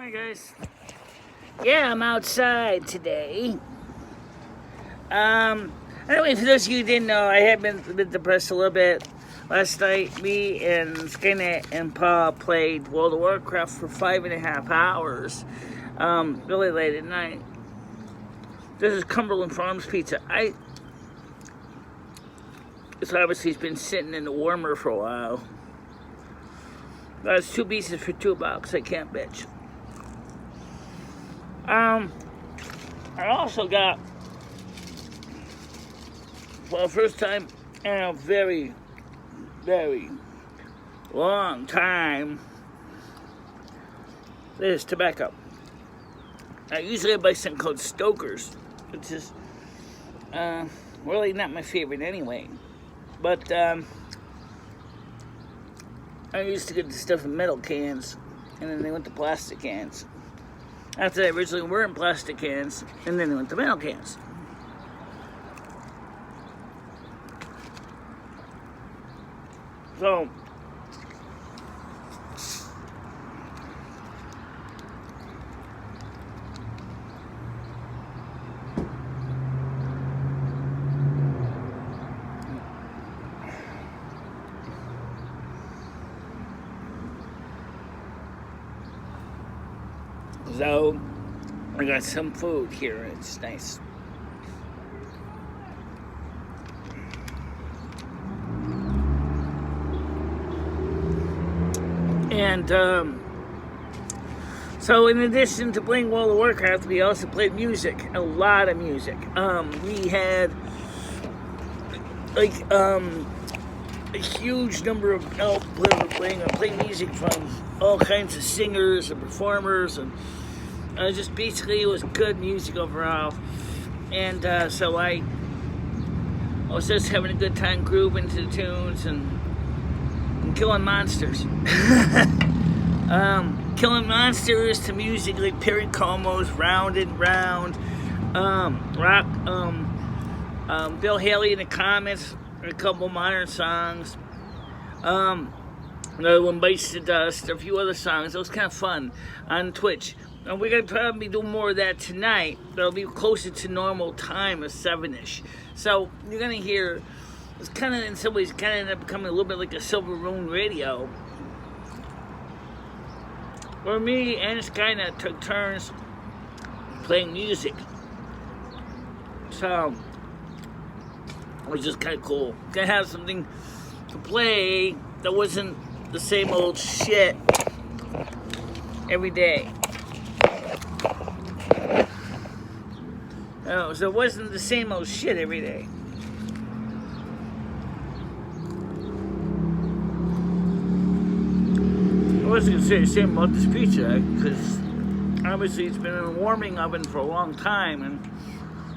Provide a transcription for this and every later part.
Hi guys. Yeah, I'm outside today. Anyway, for those of you who didn't know, I have been a bit depressed a little bit. Last night, me and Skynet and Paul played World of Warcraft for 5.5 hours. Really late at night. This is Cumberland Farms Pizza. It's obviously been sitting in the warmer for a while. That's 2 pieces for $2. I can't bitch. I also got, for the first time in a very, very long time, this tobacco. Usually I buy something called Stoker's, which is really not my favorite anyway. But I used to get the stuff in metal cans, and then they went to plastic cans. After they originally were in plastic cans, and then they went to metal cans. So, I got some food here, and it's nice. And, so in addition to playing World of Warcraft, we also played music, a lot of music. We had, like, a huge number of playing music from all kinds of singers and performers, and just basically it was good music overall. And so I was just having a good time grooving to the tunes and killing monsters. Killing monsters to music like Perry Como's Round and Round, rock, Bill Haley in the Comments, a couple modern songs, another one, Bites the Dust, a few other songs. It was kind of fun on Twitch. And we're going to probably do more of that tonight. It'll be closer to normal time of 7-ish. So you're going to hear, it's kind of in some ways kind of ended up becoming a little bit like a Silvermoon radio, where me and Skynet took turns playing music. So it was just kind of cool. Gonna have something to play that wasn't the same old shit every day. Oh, so it wasn't the same old shit every day. I wasn't gonna say the same about this pizza, because obviously it's been in a warming oven for a long time, and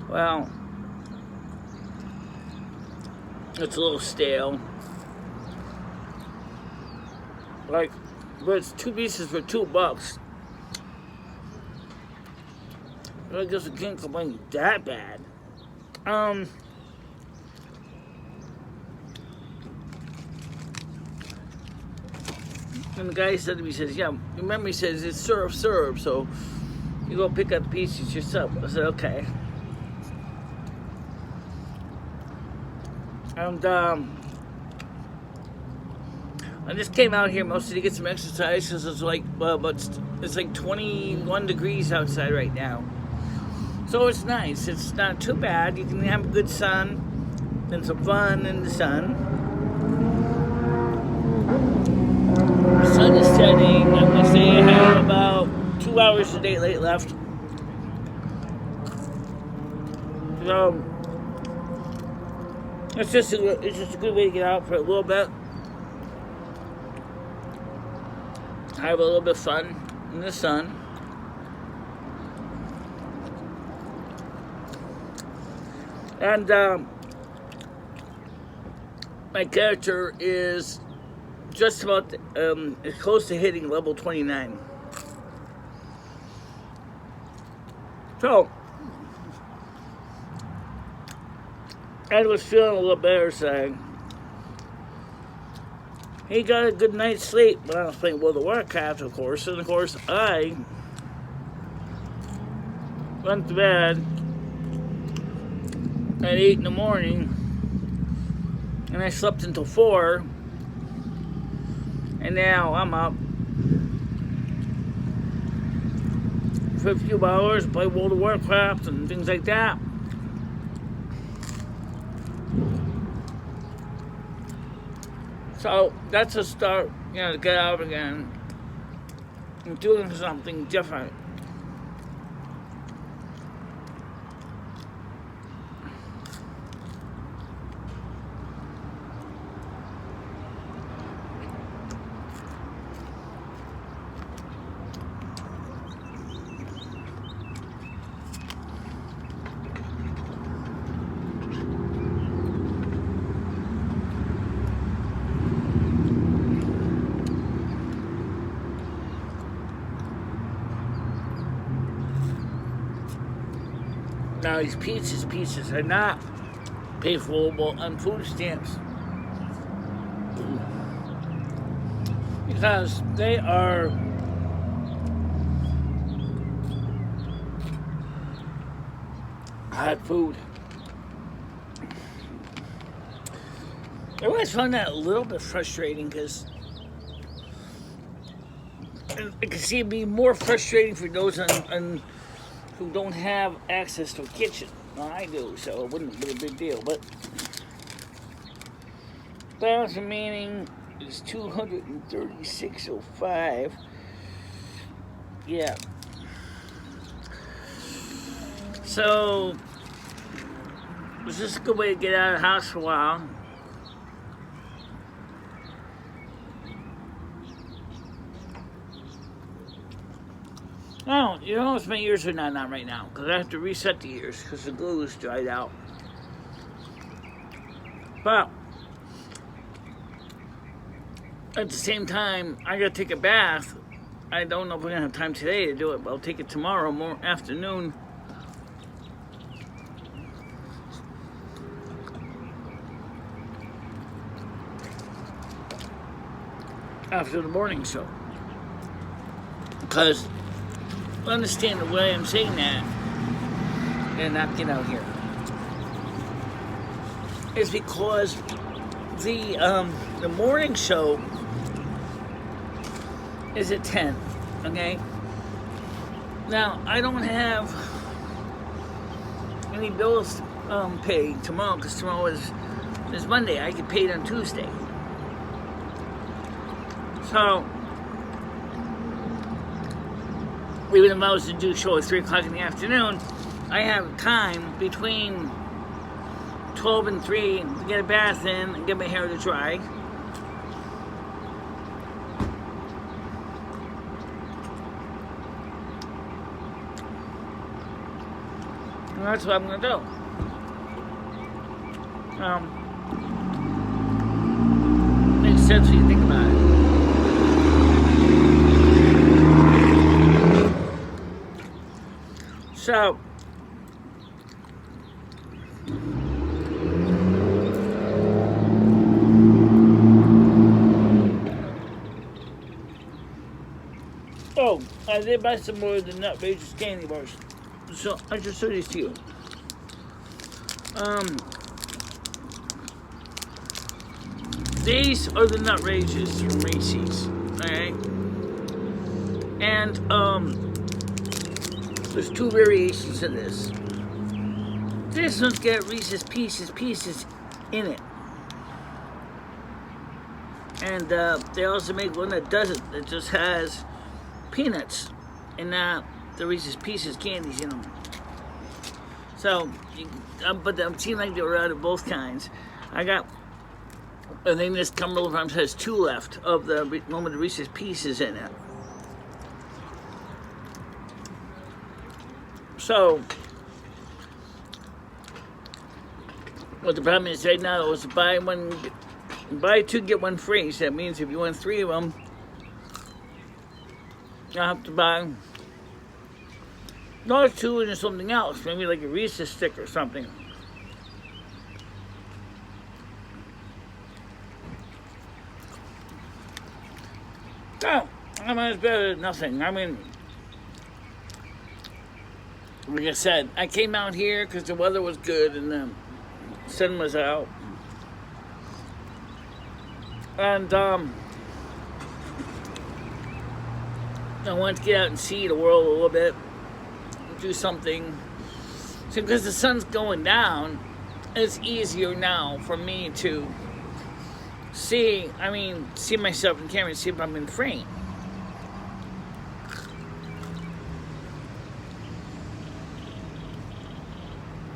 well, it's a little stale. Like, but it's 2 pieces for $2. I guess I can't complain that bad. And the guy said to me, he says, yeah, remember, he says, it's serve, so you go pick up the pieces yourself. I said, okay. And I just came out here mostly to get some exercise, because it's like, it's like 21 degrees outside right now. So it's nice. It's not too bad. You can have a good sun and some fun in the sun. The sun is setting. I'm going to say I have about 2 hours of daylight left. So it's just a good way to get out for a little bit. Have a little bit of fun in the sun. And my character is just about close to hitting level 29. So I was feeling a little better, saying he got a good night's sleep when I was playing World of Warcraft, of course, and of course I went to bed at 8 in the morning, and I slept until 4, and now I'm up for a few hours, play World of Warcraft and things like that. So that's a start, to get out again and doing something different. Now these pizzas are not payable on food stamps because they are hot food. I always found that a little bit frustrating because I can see it being more frustrating for those on who don't have access to a kitchen. Well, I do, so it wouldn't be a big deal. But balance remaining is 236.05. Yeah. So it's just a good way to get out of the house for a while. Oh, my ears are not on right now because I have to reset the ears because the glue is dried out. But at the same time, I gotta take a bath. I don't know if we're gonna have time today to do it, but I'll take it tomorrow afternoon. After the morning show. Because understand the way I'm saying that and not get out here is because the morning show is at 10, okay? Now I don't have any bills paid tomorrow because tomorrow is Monday. I get paid on Tuesday. So even if I was to do a show at 3 o'clock in the afternoon, I have time between 12 and 3 to get a bath in and get my hair to dry. And that's what I'm going to do. Makes sense when you think about it. So, I did buy some more of the Nutrageous candy bars. So, I just show these to you. These are the Nutrageous from Reese's. Alright? And, there's 2 variations of this. This one's got Reese's Pieces in it. And they also make one that doesn't. That just has peanuts and not the Reese's Pieces candies in them. So, but I'm seeing like they were out of both kinds. I think this Cumberland Farms has 2 left of the one with the Reese's Pieces in it. So, what the problem is right now is buy 2 get 1 free. So that means if you want 3 of them, you'll have to buy not 2 and something else, maybe like a Reese's stick or something. So, I mean, it's better than nothing. I mean, like I said, I came out here because the weather was good and the sun was out. And I wanted to get out and see the world a little bit, do something. So because the sun's going down, it's easier now for me to see myself in camera and see if I'm in frame.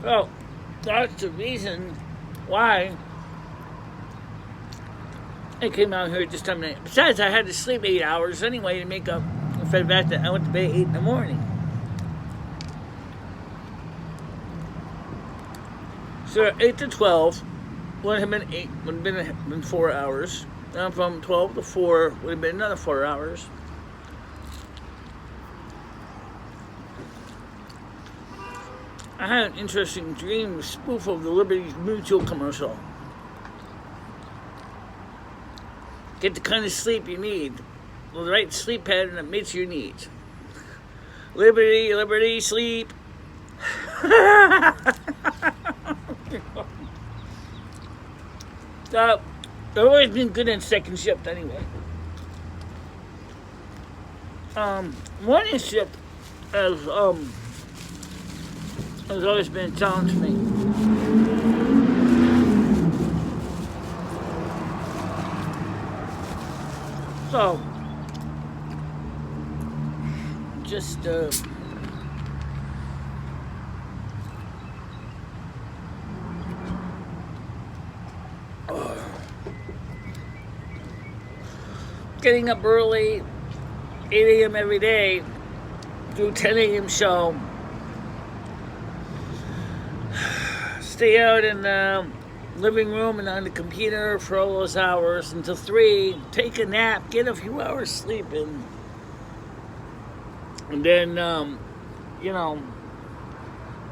So that's the reason why I came out here this time of night. Besides, I had to sleep 8 hours anyway to make up for the fact that I went to bed at 8 in the morning. So 8 to 12 would have been 4 hours. And from 12 to 4 would have been another 4 hours. I had an interesting dream, a spoof of the Liberty Mutual commercial. Get the kind of sleep you need. The right sleep pattern that meets your needs. Liberty, liberty, sleep. I've always been good in second shift anyway. Morning shift has always been a challenge for me. So, just getting up early, 8 a.m. every day, do 10 a.m. show, stay out in the living room and on the computer for all those hours until 3, take a nap, get a few hours sleep in, and then,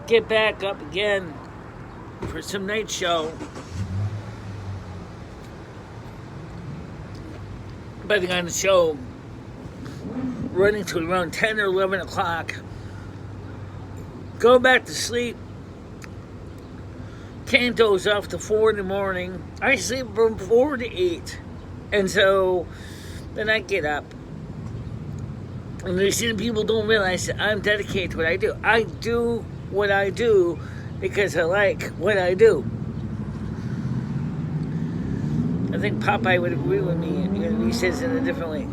get back up again for some night show. Depending on the show, running to around 10 or 11 o'clock, go back to sleep, can't doze off to 4 in the morning. I sleep from 4 to 8, and so then I get up. And they see people don't realize that I'm dedicated to what I do. I do what I do because I like what I do. I think Popeye would agree with me. He says it a different way.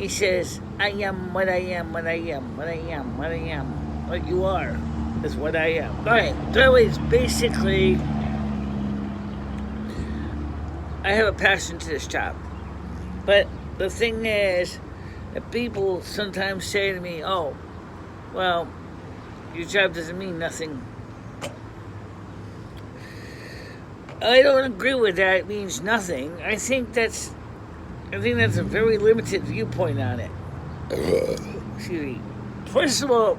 He says, I am what I am, what I am, what I am, what I am. What you are is what I am. Alright, so anyways, basically, I have a passion to this job. But the thing is, that people sometimes say to me, oh, well, your job doesn't mean nothing. I don't agree with that. It means nothing. I think that's a very limited viewpoint on it. Excuse me. First of all,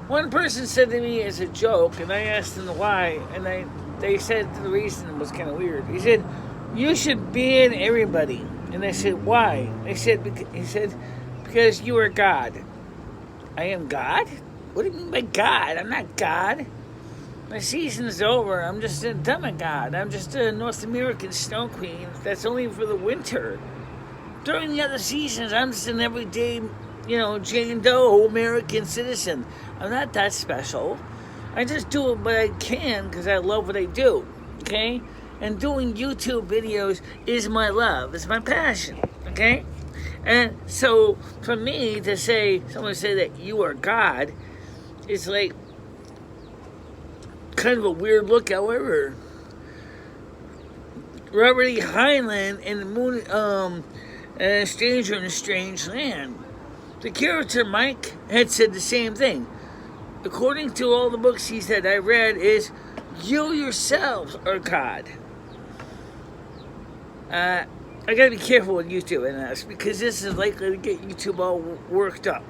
one person said to me as a joke, and I asked them why, and they said the reason was kind of weird. He said, "You should be in everybody." And I said, "Why?" He said, "Because you are God." I am God? What do you mean by God? I'm not God. My season's over. I'm just a demigod. I'm just a North American snow queen. That's only for the winter. During the other seasons, I'm just an everyday, Jane Doe American citizen. I'm not that special. I just do what I can because I love what I do. Okay? And doing YouTube videos is my love. It's my passion. Okay? And so, for me to someone say that you are God, is like kind of a weird look. However, Robert E. Heinlein in the Moon, a Stranger in a Strange Land, the character Mike had said the same thing. According to all the books he said I read, is you yourselves are God. I gotta be careful with YouTube and this because this is likely to get YouTube all worked up.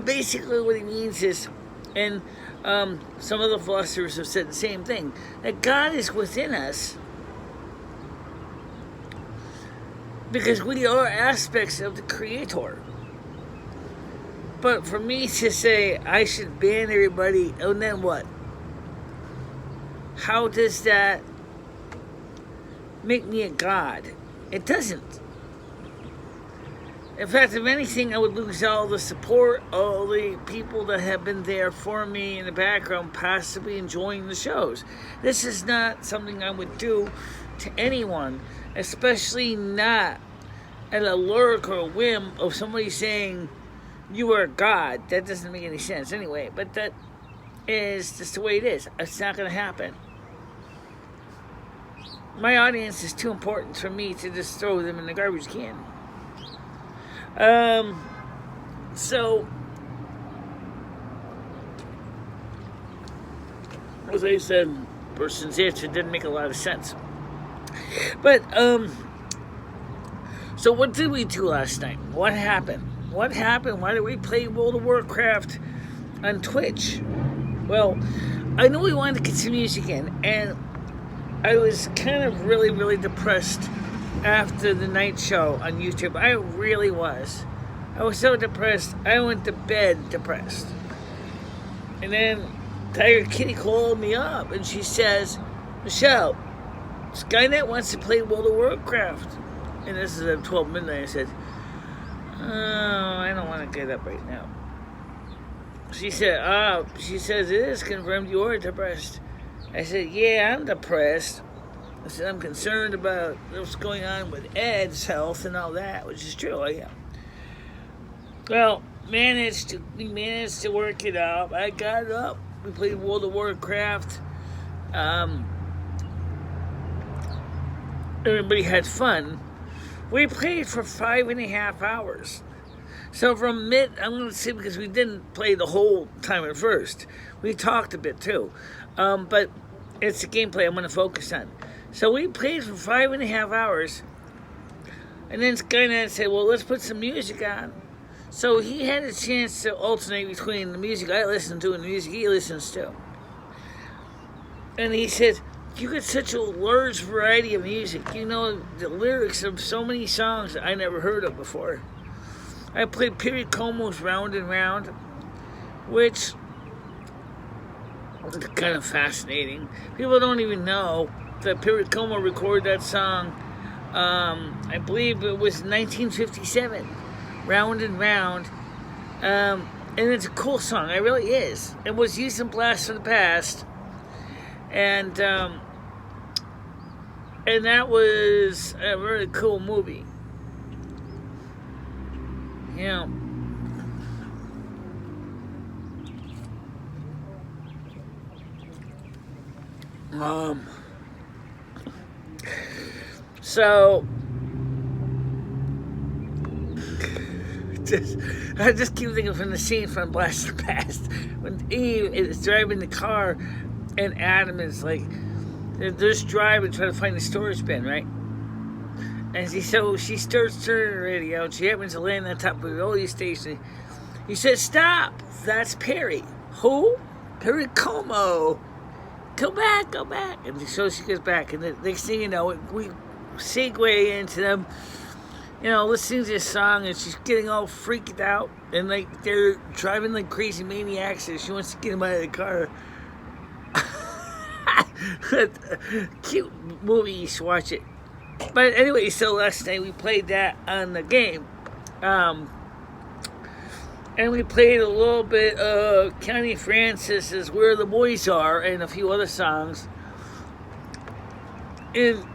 Basically, what he means is, and some of the philosophers have said the same thing, that God is within us because we are aspects of the Creator. But for me to say I should ban everybody, and then what? How does that make me a god? It doesn't. In fact, if anything, I would lose all the support, all the people that have been there for me in the background, possibly enjoying the shows. This is not something I would do to anyone, especially not at a lurk or a whim of somebody saying, you are God. That doesn't make any sense anyway, but that is just the way it is. It's not going to happen. My audience is too important for me to just throw them in the garbage can. So, as I said, person's answer didn't make a lot of sense. But, so what did we do last night? What happened? What happened? Why did we play World of Warcraft on Twitch? Well, I knew we wanted to get some music in, and I was kind of really, really depressed after the night show on YouTube. I really was. I was so depressed, I went to bed depressed. And then Tiger Kitty called me up and she says, Michelle, Skynet wants to play World of Warcraft. And this is at 12 midnight. I said, oh, I don't want to get up right now. She said, she says, it is confirmed you are depressed. I said, yeah, I'm depressed. I said, I'm concerned about what's going on with Ed's health and all that, which is true, I am. Well, we managed to work it out. I got up. We played World of Warcraft. Everybody had fun. We played for 5.5 hours. So I'm going to say, because we didn't play the whole time at first. We talked a bit too. But it's the gameplay I'm going to focus on. So we played for 5.5 hours. And then Skynet said, well, let's put some music on. So he had a chance to alternate between the music I listen to and the music he listens to. And he said, you get such a large variety of music. You know the lyrics of so many songs that I never heard of before. I played Period Como's Round and Round, which was kind of fascinating. People don't even know that Period Como recorded that song. I believe it was 1957. Round and Round, and it's a cool song. It really is. It was used in Blast from the Past, and that was a really cool movie. Yeah. So. I just keep thinking from the scene from Blast from the Past when Eve is driving the car and Adam is like, they're just driving trying to find the storage bin, right? And she starts turning the radio and she happens to land on top of the radio station. He says, stop, that's Perry. Who? Perry Como. Go back. And so she goes back, and the next thing you know, we segue into them, listening to this song, and she's getting all freaked out, and like they're driving like crazy maniacs, and she wants to get him out of the car. Cute movie, you should watch it. But anyway, so last night we played that on the game, and we played a little bit of Connie Francis's "Where the Boys Are" and a few other songs. And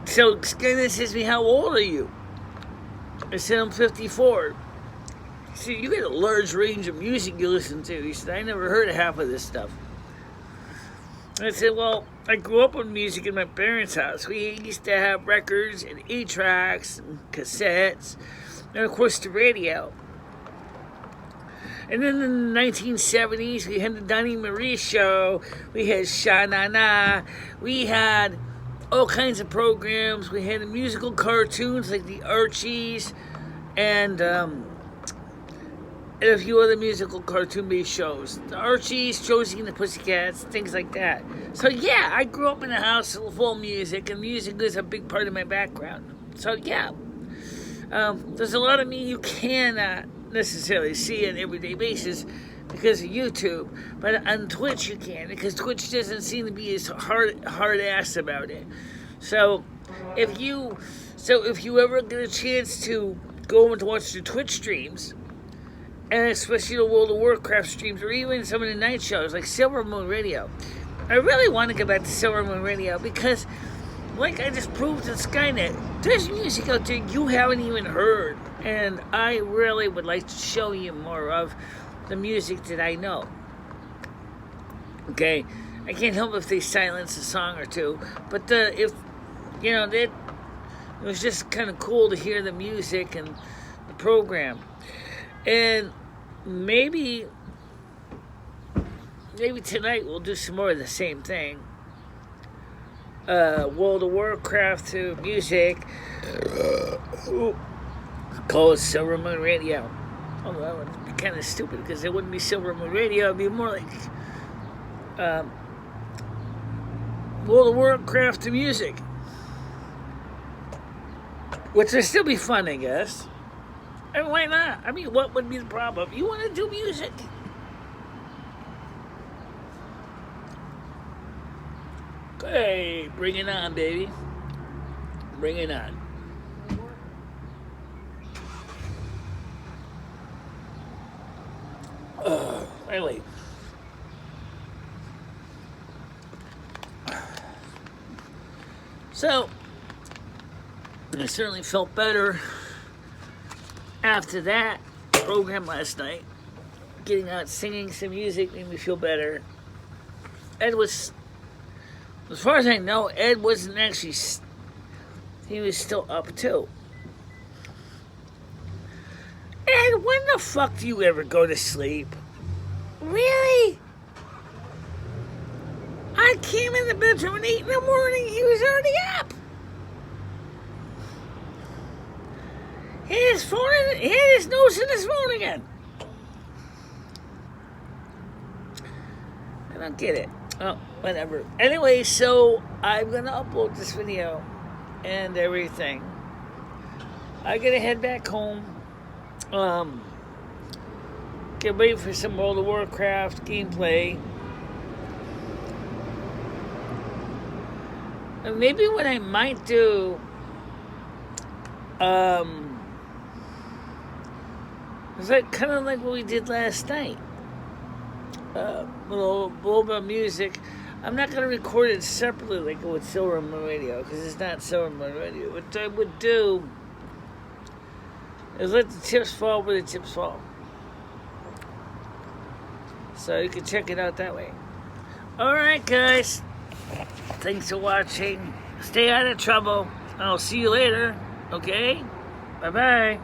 so Skynet says to me, how old are you? I said, I'm 54. He said, you get a large range of music you listen to. He said, I never heard of half of this stuff. I said, well, I grew up with music in my parents' house. We used to have records and 8-tracks and cassettes, and of course the radio. And then in the 1970s, we had the Donnie Marie show. We had Sha-Na-Na. We had all kinds of programs. We had the musical cartoons like the Archies and a few other musical cartoon-based shows. The Archies, Josie and the Pussycats, things like that. So yeah, I grew up in a house full of music, and music is a big part of my background. So yeah, there's a lot of me you cannot necessarily see on an everyday basis because of YouTube, but on Twitch you can, because Twitch doesn't seem to be as hard ass about it. So if you ever get a chance to go and watch the Twitch streams, and especially the World of Warcraft streams, or even some of the night shows like Silvermoon Radio, I really want to get back to Silvermoon Radio because, like I just proved in Skynet, there's music out there you haven't even heard, and I really would like to show you more of the music that I know. Okay, I can't help if they silence a song or two, but it was just kind of cool to hear the music and the program. And maybe tonight we'll do some more of the same thing. World of Warcraft to music. Call it Silvermoon Radio. Although that would be kind of stupid because it wouldn't be Silvermoon Radio. It'd be more like World of Warcraft to music. Which would still be fun, I guess. And why not? I mean, what would be the problem? You want to do music? Hey, bring it on, baby. Bring it on. Anyway. So, I certainly felt better after that program last night. Getting out, singing some music made me feel better. Ed was, as far as I know, Ed wasn't actually, he was still up too. Ed, when the fuck do you ever go to sleep? Really? I came in the bedroom at 8 in the morning, he was already up. He had his nose in his phone again. I don't get it. Oh, whatever. Anyway, so I'm going to upload this video and everything. I got to head back home. Get ready for some World of Warcraft gameplay. And maybe what I might do, it's like kind of like what we did last night. A little bit of music. I'm not going to record it separately like with Silvermoon Radio because it's not Silvermoon Radio. What I would do is let the chips fall where the chips fall. So you can check it out that way. Alright, guys. Thanks for watching. Stay out of trouble. I'll see you later. Okay? Bye-bye.